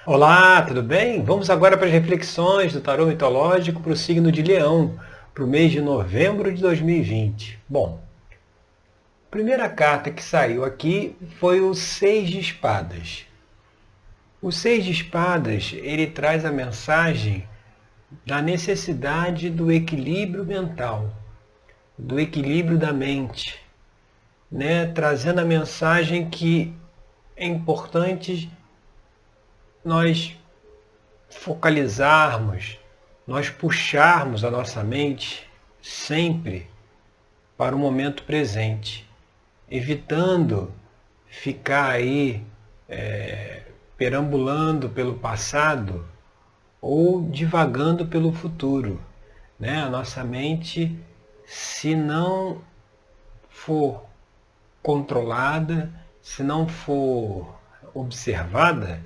Olá, tudo bem? Vamos agora para as reflexões do tarô mitológico para o signo de Leão, para o mês de novembro de 2020. Bom, a primeira carta que saiu aqui foi o Seis de Espadas. O Seis de Espadas, ele traz a mensagem da necessidade do equilíbrio mental, do equilíbrio da mente, né? Trazendo a mensagem que é importante nós focalizarmos, nós puxarmos a nossa mente sempre para o momento presente, evitando ficar aí perambulando pelo passado ou divagando pelo futuro, né? A nossa mente, se não for controlada, se não for observada,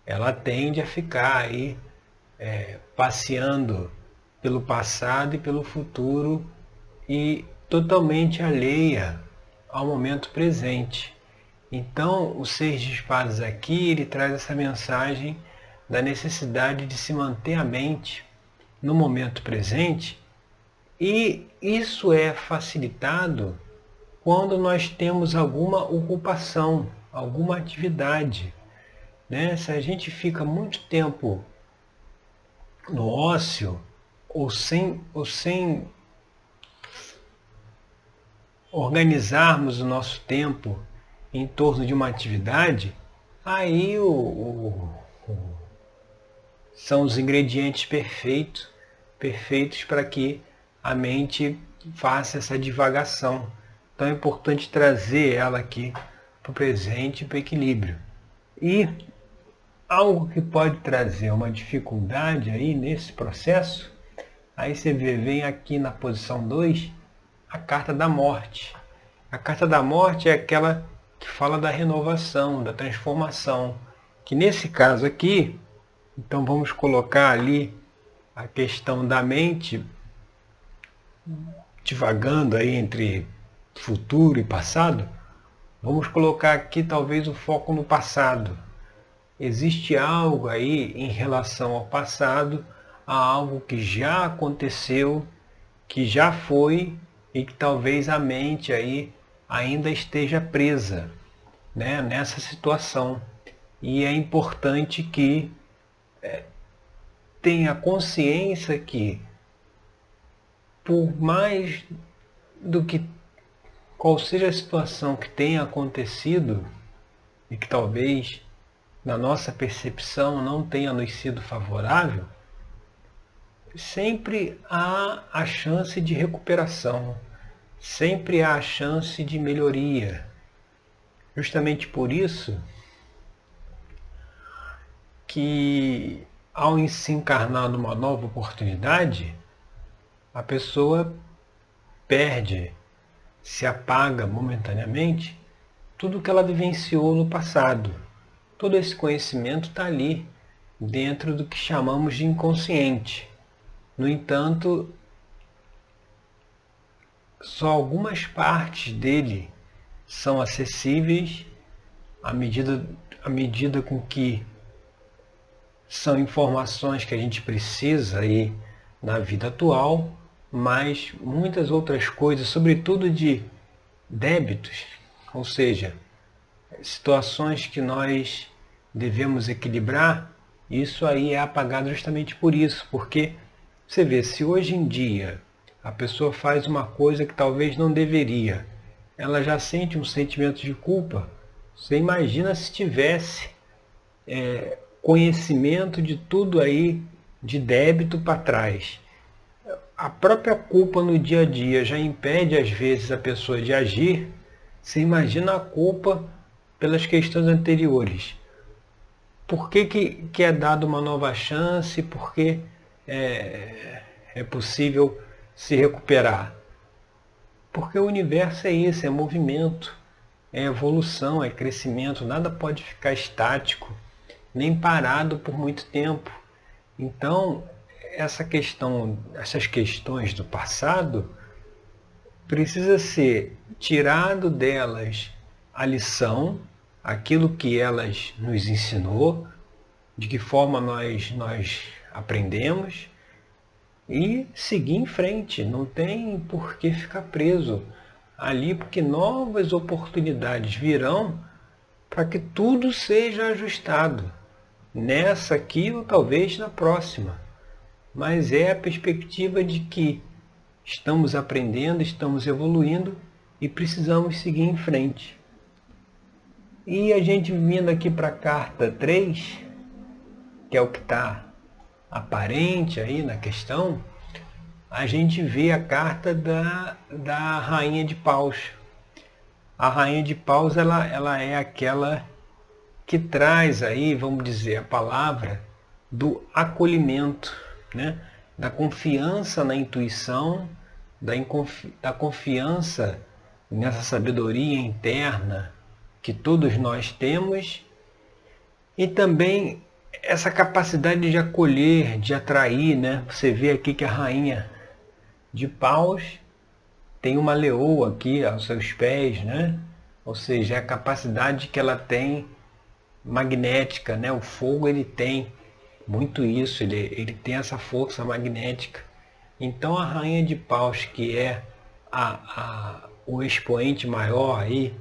ela tende a ficar aí passeando pelo passado e pelo futuro e totalmente alheia ao momento presente. Então, o Seis de Espadas aqui, ele traz essa mensagem da necessidade de se manter a mente no momento presente, e isso é facilitado quando nós temos alguma ocupação, alguma atividade, né? Se a gente fica muito tempo no ócio ou sem organizarmos o nosso tempo em torno de uma atividade, aí são os ingredientes perfeitos para que a mente faça essa divagação. Então é importante trazer ela aqui para o presente, para o equilíbrio. E algo que pode trazer uma dificuldade aí nesse processo, aí você vem aqui na posição 2 a carta da morte. A carta da morte é aquela que fala da renovação, da transformação. Que nesse caso aqui, então vamos colocar ali a questão da mente divagando aí entre futuro e passado. Vamos colocar aqui talvez o foco no passado. Existe algo aí em relação ao passado, a algo que já aconteceu, que já foi e que talvez a mente aí ainda esteja presa, né, nessa situação. E é importante que tenha consciência que, por mais do que qual seja a situação que tenha acontecido e que talvez na nossa percepção não tenha nos sido favorável, sempre há a chance de recuperação, sempre há a chance de melhoria. Justamente por isso que, ao se encarnar numa nova oportunidade, a pessoa perde, se apaga momentaneamente tudo que ela vivenciou no passado. Todo esse conhecimento está ali, dentro do que chamamos de inconsciente. No entanto, só algumas partes dele são acessíveis à medida com que são informações que a gente precisa aí na vida atual, mas muitas outras coisas, sobretudo de débitos, ou seja, situações que nós devemos equilibrar, isso aí é apagado justamente por isso, porque você vê, se hoje em dia a pessoa faz uma coisa que talvez não deveria, ela já sente um sentimento de culpa. Você imagina se tivesse conhecimento de tudo aí de débito para trás. A própria culpa no dia a dia já impede às vezes a pessoa de agir. Você imagina a culpa pelas questões anteriores. Por que é dada uma nova chance? Por que é possível se recuperar? Porque o universo é isso, é movimento, é evolução, é crescimento, nada pode ficar estático, nem parado por muito tempo. Então, essas questões do passado, precisa ser tirado delas a lição, aquilo que elas nos ensinou, de que forma nós aprendemos e seguir em frente. Não tem por que ficar preso ali, porque novas oportunidades virão para que tudo seja ajustado. Nessa aqui ou talvez na próxima. Mas é a perspectiva de que estamos aprendendo, estamos evoluindo e precisamos seguir em frente. E a gente vindo aqui para a carta 3, que é o que está aparente aí na questão, a gente vê a carta da Rainha de Paus. A Rainha de Paus ela é aquela que traz aí, vamos dizer, a palavra do acolhimento, né? Da confiança na intuição, da confiança nessa sabedoria interna que todos nós temos, e também essa capacidade de acolher, de atrair, né? Você vê aqui que a Rainha de Paus tem uma leoa aqui aos seus pés, né? Ou seja, é a capacidade que ela tem magnética, né? O fogo ele tem muito isso, ele tem essa força magnética. Então a Rainha de Paus, que é o expoente maior aí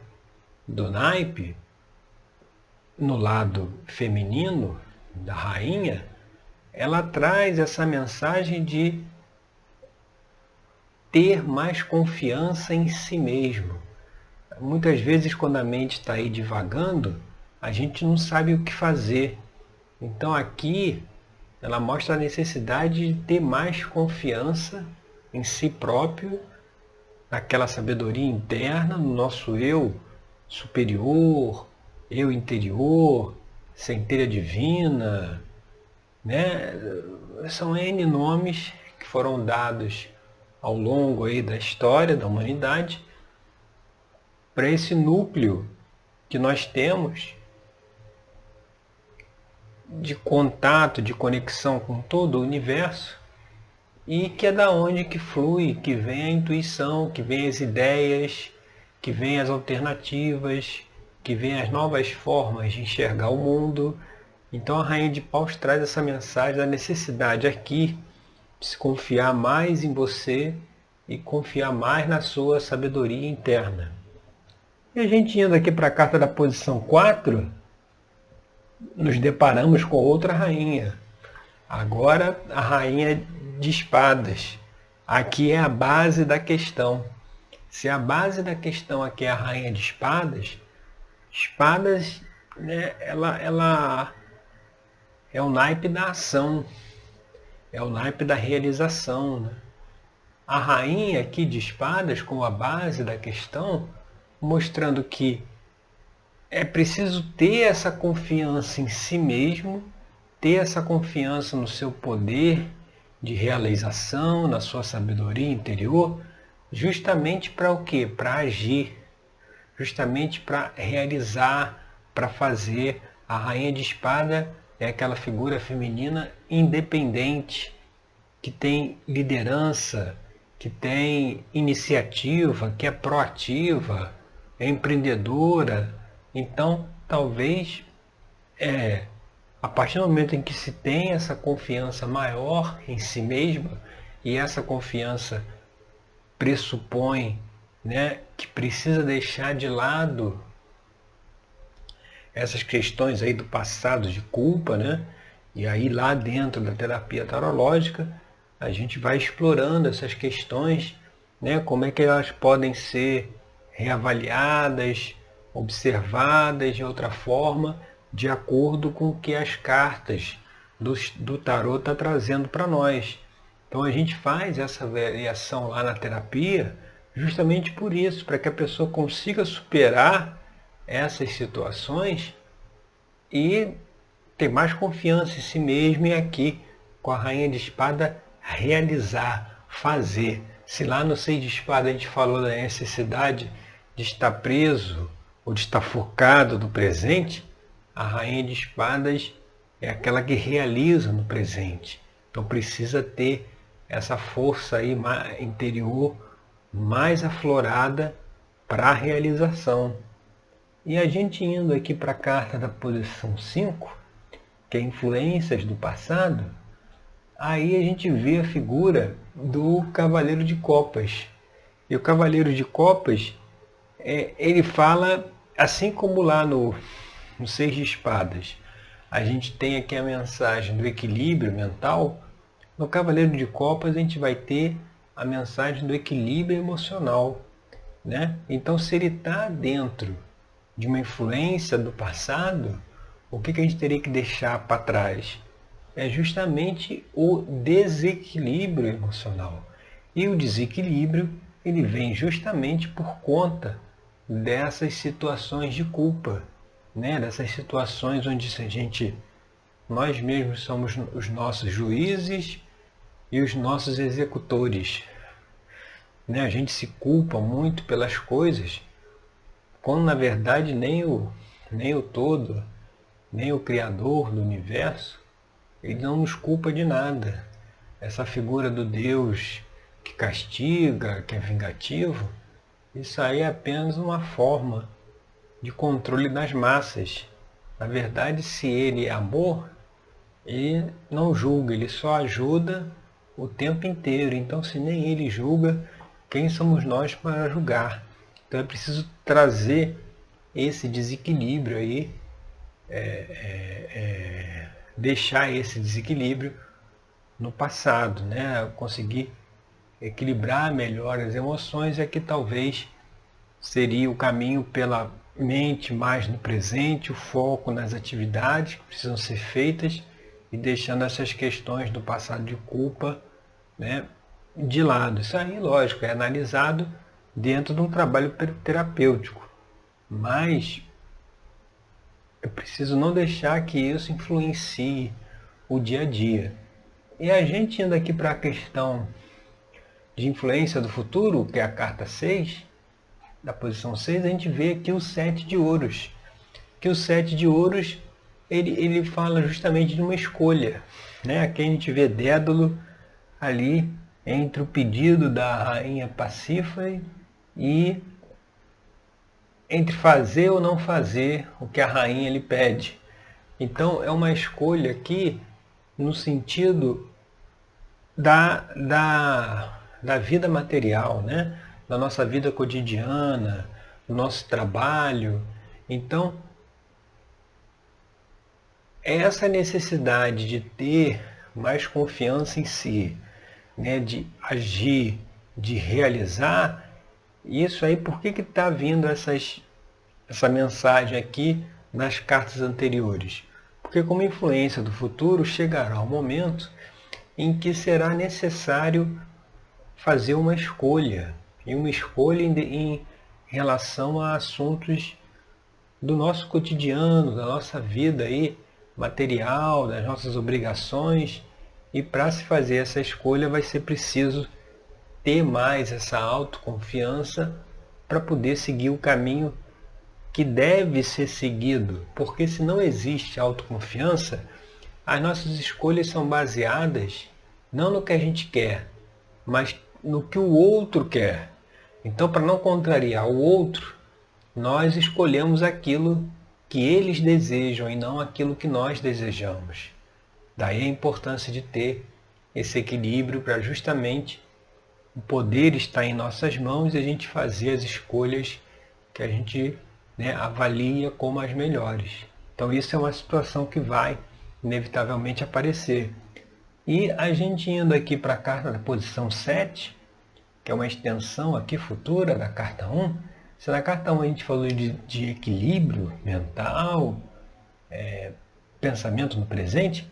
do naipe, no lado feminino da rainha, ela traz essa mensagem de ter mais confiança em si mesmo. Muitas vezes, quando a mente está aí divagando, a gente não sabe o que fazer. Então aqui ela mostra a necessidade de ter mais confiança em si próprio, naquela sabedoria interna, no nosso eu superior, eu interior, centelha divina, né? São N nomes que foram dados ao longo aí da história da humanidade para esse núcleo que nós temos de contato, de conexão com todo o universo, e que é da onde que flui, que vem a intuição, que vem as ideias, que vem as alternativas, que vem as novas formas de enxergar o mundo. Então a Rainha de Paus traz essa mensagem da necessidade aqui de se confiar mais em você e confiar mais na sua sabedoria interna. E a gente indo aqui para a carta da posição 4, nos deparamos com outra rainha. Agora a Rainha de Espadas. Aqui é a base da questão. Se a base da questão aqui é a Rainha de Espadas, espadas, né, ela é o naipe da ação, é o naipe da realização, né? A Rainha aqui de Espadas como a base da questão, mostrando que é preciso ter essa confiança em si mesmo, ter essa confiança no seu poder de realização, na sua sabedoria interior, justamente para o quê? Para agir, justamente para realizar, para fazer. A Rainha de Espada é aquela figura feminina independente, que tem liderança, que tem iniciativa, que é proativa, é empreendedora. Então, talvez, a partir do momento em que se tem essa confiança maior em si mesma, e essa confiança pressupõe, né, que precisa deixar de lado essas questões aí do passado de culpa, né? E aí lá dentro da terapia tarológica, a gente vai explorando essas questões, né? Como é que elas podem ser reavaliadas, observadas de outra forma, de acordo com o que as cartas do tarot estão trazendo para nós. Então a gente faz essa avaliação lá na terapia justamente por isso, para que a pessoa consiga superar essas situações e ter mais confiança em si mesmo, e aqui com a Rainha de Espada realizar, fazer. Se lá no 6 de Espada a gente falou da necessidade de estar preso ou de estar focado no presente, a Rainha de Espadas é aquela que realiza no presente. Então precisa ter essa força aí interior mais aflorada para a realização. E a gente indo aqui para a carta da posição 5, que é influências do passado, aí a gente vê a figura do Cavaleiro de Copas. E o Cavaleiro de Copas, ele fala, assim como lá no Seis de Espadas, a gente tem aqui a mensagem do equilíbrio mental, no Cavaleiro de Copas a gente vai ter a mensagem do equilíbrio emocional, né? Então, se ele está dentro de uma influência do passado, o que a gente teria que deixar para trás? É justamente o desequilíbrio emocional. E o desequilíbrio, ele vem justamente por conta dessas situações de culpa, né? Dessas situações onde nós mesmos somos os nossos juízes e os nossos executores, né? A gente se culpa muito pelas coisas, quando na verdade nem o todo, nem o Criador do universo, ele não nos culpa de nada. Essa figura do Deus que castiga, que é vingativo, isso aí é apenas uma forma de controle das massas. Na verdade, se ele é amor, ele não julga, ele só ajuda o tempo inteiro. Então, se nem ele julga, quem somos nós para julgar? Então é preciso trazer esse desequilíbrio aí, deixar esse desequilíbrio no passado, né? Conseguir equilibrar melhor as emoções, é que talvez seria o caminho pela mente mais no presente, o foco nas atividades que precisam ser feitas e deixando essas questões do passado de culpa, né, de lado. Isso aí, lógico, é analisado dentro de um trabalho terapêutico, mas eu preciso não deixar que isso influencie o dia a dia. E a gente indo aqui para a questão de influência do futuro, que é a carta 6, da posição 6, a gente vê aqui o 7 de ouros. Que o 7 de ouros, ele fala justamente de uma escolha, né? Aqui a gente vê Dédalo ali entre o pedido da rainha Pasífae e entre fazer ou não fazer o que a rainha lhe pede. Então é uma escolha aqui no sentido da vida material, né? Da nossa vida cotidiana, do nosso trabalho. Então, essa necessidade de ter mais confiança em si, né? De agir, de realizar, isso aí, por que está vindo essa mensagem aqui nas cartas anteriores? Porque como influência do futuro, chegará um momento em que será necessário fazer uma escolha, e uma escolha em relação a assuntos do nosso cotidiano, da nossa vida aí, material, das nossas obrigações, e para se fazer essa escolha vai ser preciso ter mais essa autoconfiança para poder seguir o caminho que deve ser seguido, porque se não existe autoconfiança, as nossas escolhas são baseadas não no que a gente quer, mas no que o outro quer. Então, para não contrariar o outro, nós escolhemos aquilo que eles desejam e não aquilo que nós desejamos. Daí a importância de ter esse equilíbrio para justamente o poder estar em nossas mãos e a gente fazer as escolhas que a gente, né, avalia como as melhores. Então isso é uma situação que vai inevitavelmente aparecer. E a gente indo aqui para a carta da posição 7, que é uma extensão aqui futura da carta 1, se na carta 1 a gente falou de equilíbrio mental, pensamento no presente,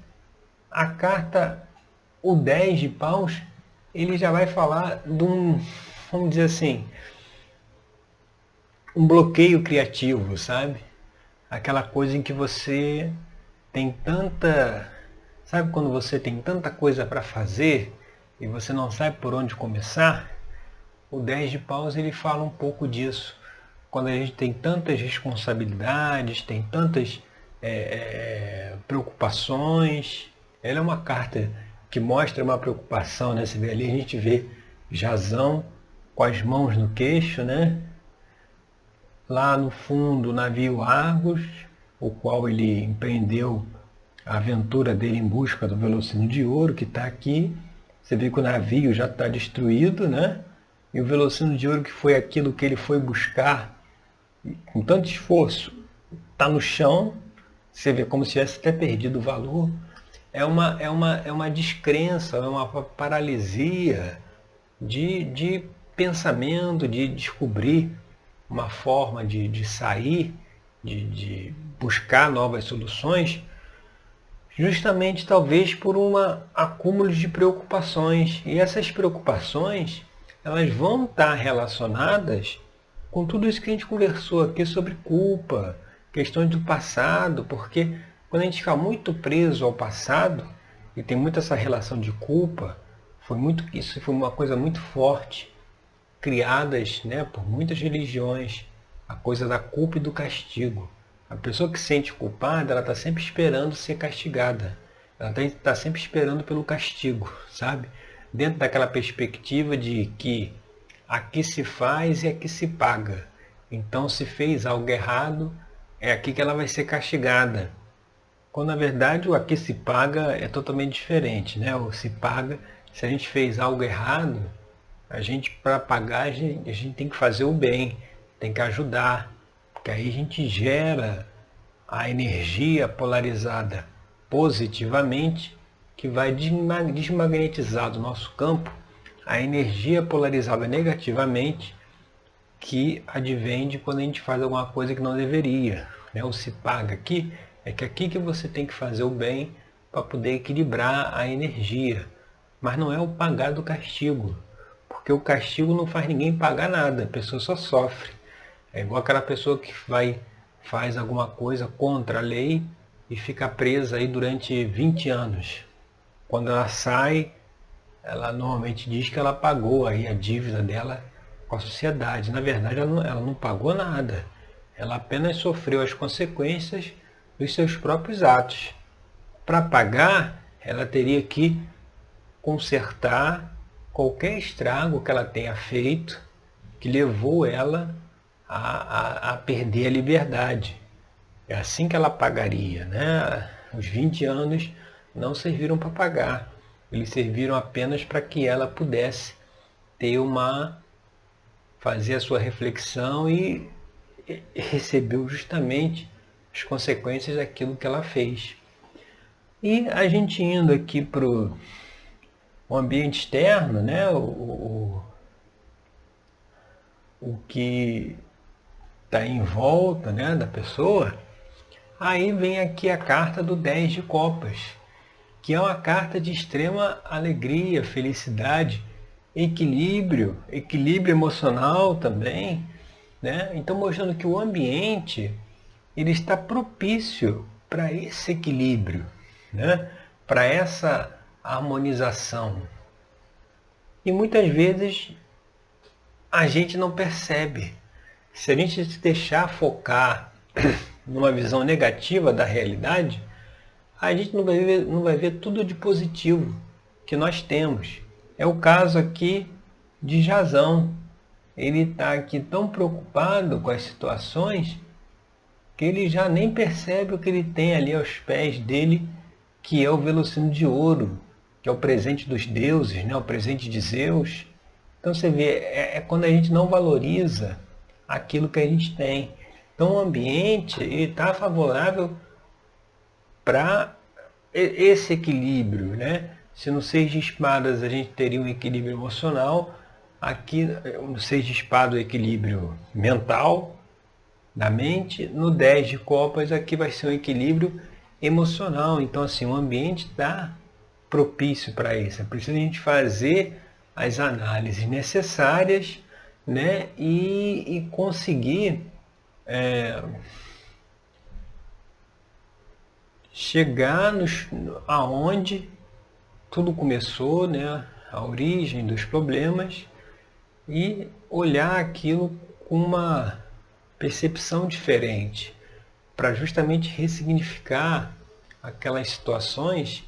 a carta, o 10 de paus, ele já vai falar de vamos dizer assim, um bloqueio criativo, sabe? Aquela coisa em que você tem sabe quando você tem tanta coisa para fazer e você não sabe por onde começar? O 10 de paus ele fala um pouco disso. Quando a gente tem tantas responsabilidades, tem tantas preocupações. Ela é uma carta que mostra uma preocupação, né? Você vê ali, a gente vê Jasão com as mãos no queixo, né? Lá no fundo, o navio Argos, o qual ele empreendeu a aventura dele em busca do Velocino de Ouro, que está aqui. Você vê que o navio já está destruído, né? E o Velocino de Ouro, que foi aquilo que ele foi buscar com tanto esforço, está no chão. Você vê como se tivesse até perdido o valor. É uma descrença, é uma paralisia de pensamento, de descobrir uma forma de sair, de buscar novas soluções, justamente talvez por um acúmulo de preocupações. E essas preocupações, elas vão estar relacionadas com tudo isso que a gente conversou aqui sobre culpa, questões do passado, porque quando a gente fica muito preso ao passado, e tem muito essa relação de culpa, isso foi uma coisa muito forte, criadas, né, por muitas religiões, a coisa da culpa e do castigo. A pessoa que se sente culpada, ela está sempre esperando ser castigada. Ela está sempre esperando pelo castigo, sabe? Dentro daquela perspectiva de que aqui se faz e aqui se paga. Então, se fez algo errado, é aqui que ela vai ser castigada. Quando, na verdade, o aqui se paga é totalmente diferente, né? O se paga, se a gente fez algo errado, a gente, para pagar, a gente tem que fazer o bem, tem que ajudar, porque aí a gente gera a energia polarizada positivamente, que vai desmagnetizar do nosso campo a energia polarizada negativamente, que advém de quando a gente faz alguma coisa que não deveria, né? O se paga aqui é que aqui que você tem que fazer o bem para poder equilibrar a energia, mas não é o pagar do castigo, porque o castigo não faz ninguém pagar nada, a pessoa só sofre. É igual aquela pessoa que faz alguma coisa contra a lei e fica presa aí durante 20 anos. Quando ela sai, ela normalmente diz que ela pagou aí a dívida dela com a sociedade. Na verdade, ela não pagou nada. Ela apenas sofreu as consequências dos seus próprios atos. Para pagar, ela teria que consertar qualquer estrago que ela tenha feito, que levou ela a perder a liberdade. É assim que ela pagaria, né? Os 20 anos não serviram para pagar. Eles serviram apenas para que ela pudesse fazer a sua reflexão e recebeu justamente as consequências daquilo que ela fez. E a gente indo aqui para o ambiente externo, né? O que está em volta, né, da pessoa, aí vem aqui a carta do 10 de copas, que é uma carta de extrema alegria, felicidade, equilíbrio emocional também, né? Então mostrando que o ambiente ele está propício para esse equilíbrio, né? Para essa harmonização. E muitas vezes a gente não percebe. Se a gente se deixar focar numa visão negativa da realidade, a gente não vai ver tudo de positivo que nós temos. É o caso aqui de Jazão. Ele está aqui tão preocupado com as situações que ele já nem percebe o que ele tem ali aos pés dele, que é o Velocino de Ouro, que é o presente dos deuses, né? O presente de Zeus. Então você vê, é quando a gente não valoriza aquilo que a gente tem. Então o ambiente está favorável para esse equilíbrio, né? Se no 6 de espadas a gente teria um equilíbrio emocional, aqui no 6 de espadas o equilíbrio mental, da mente, no 10 de copas aqui vai ser um equilíbrio emocional. Então assim, o ambiente está propício para isso. É preciso a gente fazer as análises necessárias, né? E conseguir chegar aonde tudo começou, né? A origem dos problemas, e olhar aquilo com uma percepção diferente, para justamente ressignificar aquelas situações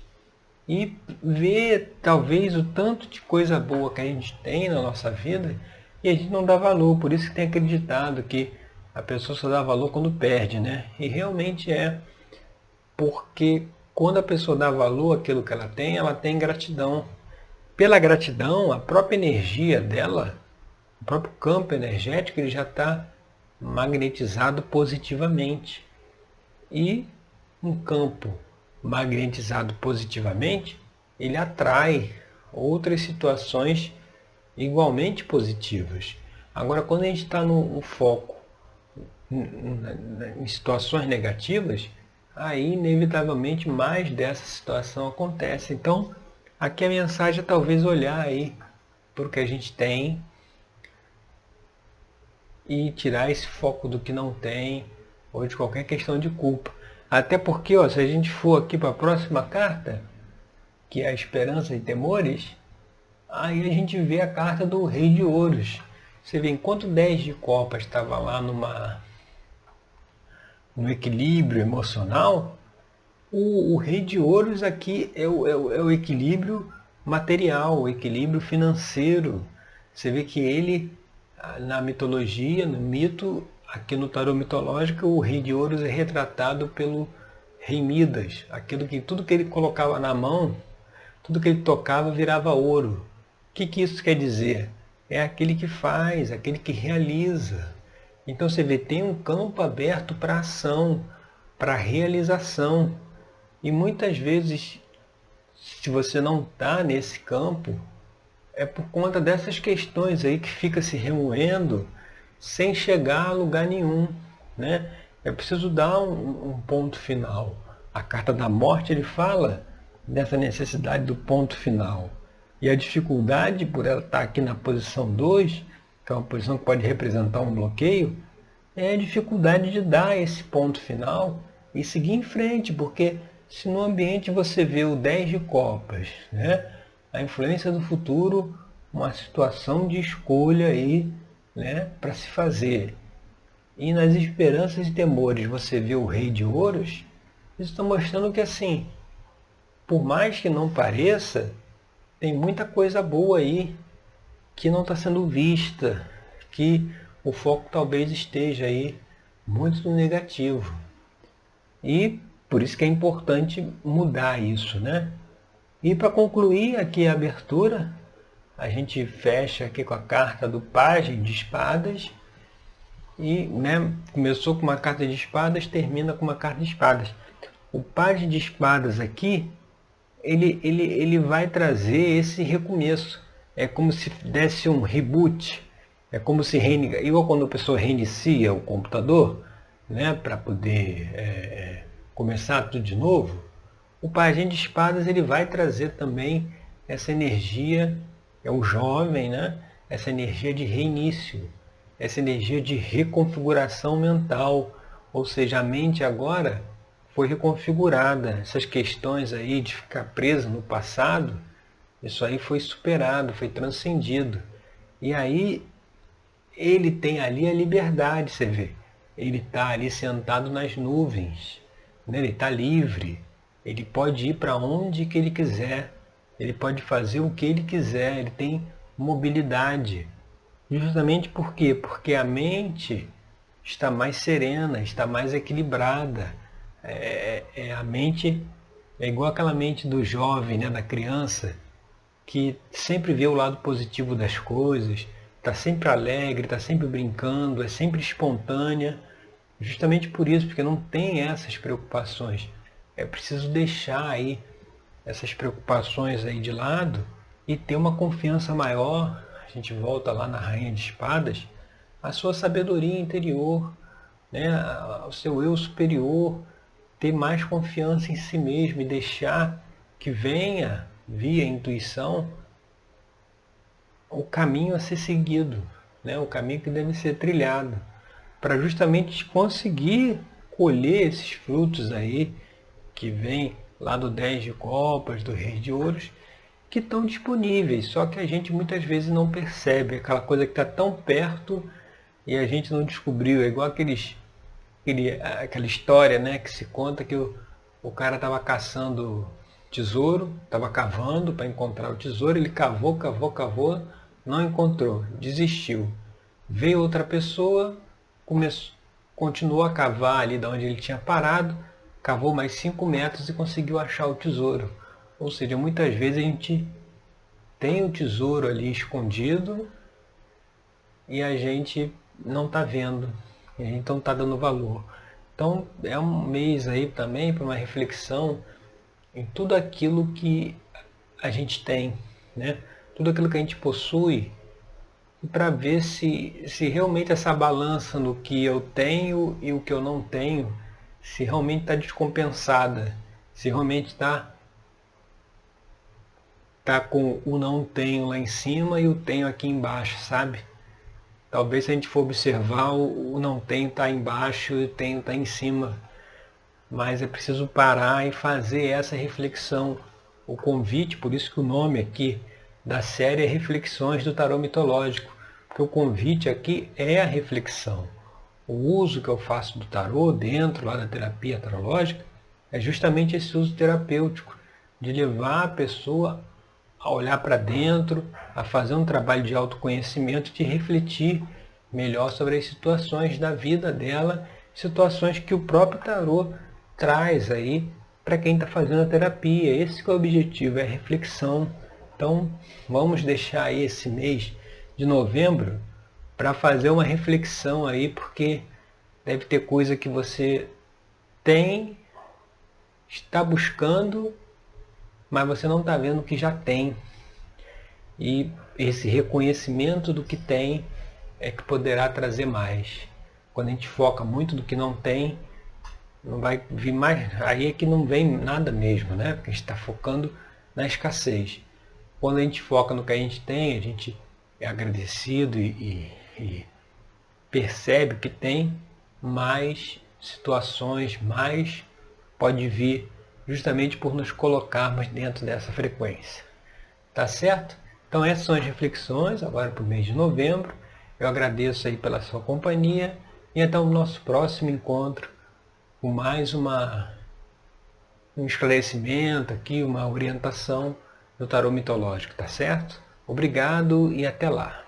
e ver talvez o tanto de coisa boa que a gente tem na nossa vida e a gente não dá valor. Por isso que tem acreditado que a pessoa só dá valor quando perde, né? E realmente é porque quando a pessoa dá valor àquilo que ela tem gratidão. Pela gratidão, a própria energia dela, o próprio campo energético, ele já está magnetizado positivamente. E um campo magnetizado positivamente, ele atrai outras situações igualmente positivas. Agora, quando a gente está no foco em situações negativas, aí inevitavelmente mais dessa situação acontece. Então, aqui a mensagem é talvez olhar aí para o que a gente tem e tirar esse foco do que não tem ou de qualquer questão de culpa. Até porque, ó, se a gente for aqui para a próxima carta, que é a esperança e temores, aí a gente vê a carta do Rei de Ouros. Você vê, enquanto 10 de copas estava lá no equilíbrio emocional, o Rei de Ouros aqui é o equilíbrio material, o equilíbrio financeiro. Você vê que ele, na mitologia, no mito, aqui no tarô mitológico, o Rei de Ouros é retratado pelo Rei Midas. Tudo que ele colocava na mão, tudo que ele tocava virava ouro. O que isso quer dizer? É aquele que faz, aquele que realiza. Então você vê, tem um campo aberto para ação, para realização. E muitas vezes, se você não está nesse campo, é por conta dessas questões aí que fica se remoendo sem chegar a lugar nenhum, né? É preciso dar um ponto final. A carta da morte, ele fala dessa necessidade do ponto final. E a dificuldade, por ela estar aqui na posição 2, que é uma posição que pode representar um bloqueio, é a dificuldade de dar esse ponto final e seguir em frente, porque se no ambiente você vê o 10 de copas, né, a influência do futuro, uma situação de escolha aí, né, para se fazer. E nas esperanças e temores você vê o Rei de Ouros, isso está mostrando que assim, por mais que não pareça, tem muita coisa boa aí que não está sendo vista, que o foco talvez esteja aí muito no negativo. E por isso que é importante mudar isso, né? E para concluir aqui a abertura, a gente fecha aqui com a carta do Pajem de Espadas. E, né, começou com uma carta de espadas, termina com uma carta de espadas. O Pajem de Espadas aqui, ele vai trazer esse recomeço. É como se desse um reboot. É como se igual quando a pessoa reinicia o computador, né, para poder começar tudo de novo. O Pajem de Espadas, ele vai trazer também essa energia, é o jovem, né? Essa energia de reinício, essa energia de reconfiguração mental. Ou seja, a mente agora foi reconfigurada. Essas questões aí de ficar preso no passado, isso aí foi superado, foi transcendido. E aí ele tem ali a liberdade, você vê. Ele está ali sentado nas nuvens, né? Ele está livre. Ele pode ir para onde que ele quiser. Ele pode fazer o que ele quiser. Ele tem mobilidade. Justamente por quê? Porque a mente está mais serena, está mais equilibrada. A mente é igual aquela mente do jovem, né, da criança, que sempre vê o lado positivo das coisas, está sempre alegre, está sempre brincando, é sempre espontânea. Justamente por isso, porque não tem essas preocupações. É preciso deixar aí essas preocupações aí de lado e ter uma confiança maior. A gente volta lá na Rainha de Espadas, a sua sabedoria interior, né, o seu eu superior, ter mais confiança em si mesmo e deixar que venha, via intuição, o caminho a ser seguido, né, o caminho que deve ser trilhado, para justamente conseguir colher esses frutos aí que vem lá do 10 de copas, do Rei de Ouros, que estão disponíveis, só que a gente muitas vezes não percebe, aquela coisa que está tão perto e a gente não descobriu. É igual aquela história, né, que se conta que o cara estava caçando tesouro, estava cavando para encontrar o tesouro, ele cavou, não encontrou, desistiu. Veio outra pessoa, continuou a cavar ali de onde ele tinha parado, cavou mais 5 metros e conseguiu achar o tesouro. Ou seja, muitas vezes a gente tem o tesouro ali escondido e a gente não está vendo, a gente não está dando valor. Então é um mês aí também para uma reflexão em tudo aquilo que a gente tem, né? Tudo aquilo que a gente possui, para ver se realmente essa balança no que eu tenho e o que eu não tenho, se realmente está descompensada, se realmente tá com o não tenho lá em cima e o tenho aqui embaixo, sabe? Talvez se a gente for observar, o não tenho está embaixo e o tenho está em cima. Mas é preciso parar e fazer essa reflexão. O convite, por isso que o nome aqui da série é Reflexões do Tarô Mitológico. Porque o convite aqui é a reflexão. O uso que eu faço do tarô dentro lá da terapia tarológica é justamente esse uso terapêutico, de levar a pessoa a olhar para dentro, a fazer um trabalho de autoconhecimento, de refletir melhor sobre as situações da vida dela, situações que o próprio tarô traz aí para quem está fazendo a terapia. Esse que é o objetivo, é a reflexão. Então, vamos deixar aí esse mês de novembro para fazer uma reflexão aí, porque deve ter coisa que você tem, está buscando, mas você não está vendo que já tem. E esse reconhecimento do que tem é que poderá trazer mais. Quando a gente foca muito do que não tem, não vai vir mais, aí é que não vem nada mesmo, né? Porque a gente está focando na escassez. Quando a gente foca no que a gente tem, a gente é agradecido e percebe que tem mais situações, mais pode vir justamente por nos colocarmos dentro dessa frequência. Tá certo? Então essas são as reflexões agora para o mês de novembro. Eu agradeço aí pela sua companhia e até o nosso próximo encontro com mais um esclarecimento aqui, uma orientação do tarô mitológico, tá certo? Obrigado e até lá.